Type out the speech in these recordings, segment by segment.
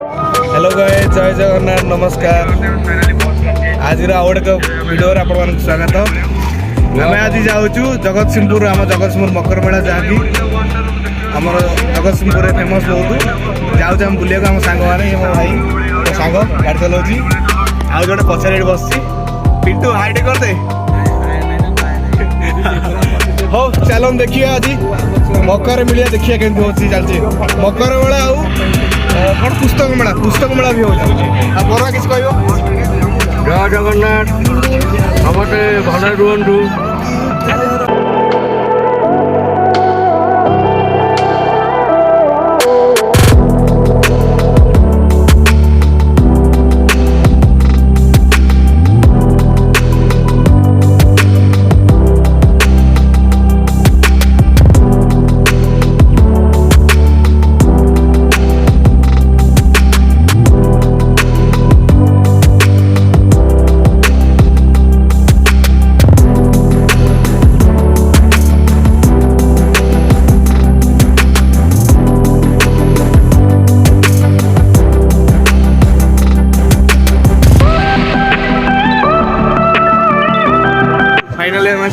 Hello guys, जय जगन्नाथ, नमस्कार। आज आउ एक वीडियो आप स्वागत। आम आज जाऊँ जगतसिंहपुर, आम जगतसिंहपुर मकर मेला जहाँकि आम जगतसिंहपुर फेमस बहुत। जाऊँ आम बुलिया आम सांग मैंने मो भाई मो सांग गाड़ी चलाऊँ। आज जो पचार बस पिंटू हाई टे करदे। हो चल देखिए आज मकर मेला देखिए केमती होती चलती मकर मेला आउ कौन पुस्तक मेला भी हो बड़ा किसी कह जय जगन्नाथ समस्ते भले रुहतु।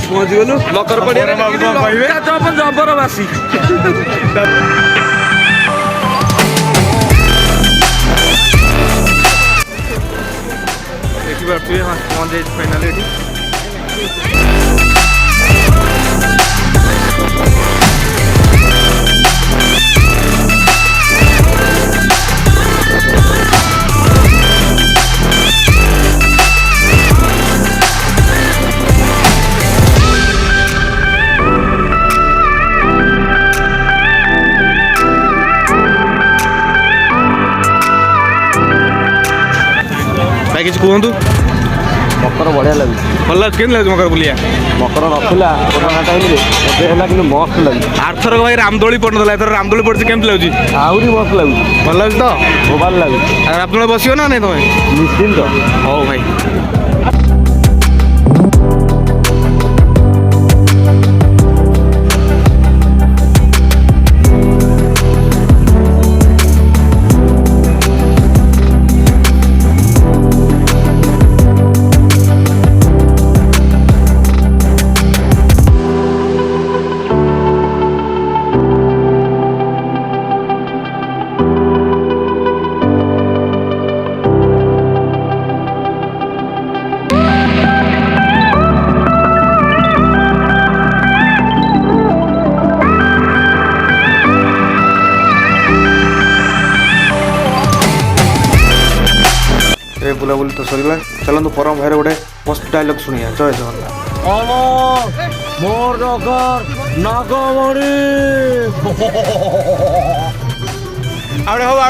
पहुँच गलु मकर पड़िया जबरवासी देखिए पहुँच जाए फाइनाली ये किसी कहतु मकर बढ़िया लगे भल लगे लगे मकर बुलिया मकर नथिला कोरोना टाइम कि मस्त लगे। आरथर भाई रामदोली पड़ता एथर रामदोली पड़े केमती लगे आहरी मस्त लगे भल लगे तो मोबाइल लगे रामदोली बस ना नहीं तुम्हें निश्चिंत हो भाई। बुलाबुली तो सर चलतु परम भाई गोटे मस्त डायलॉग शुणिया। जय जगन्नाथ मोर नागमणि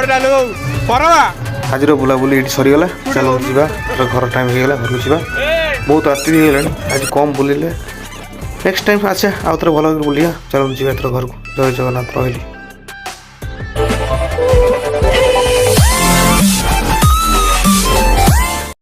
डायलॉग परवा आज बुलाबुली ये सरीगला। चलो जा घर टाइम हो गला घर को बहुत राति होगा आज कम बुलिले नेक्स्ट टाइम आसे आउ थे भल बुलिया। चलो जी घर को। जय जगन्नाथ रही।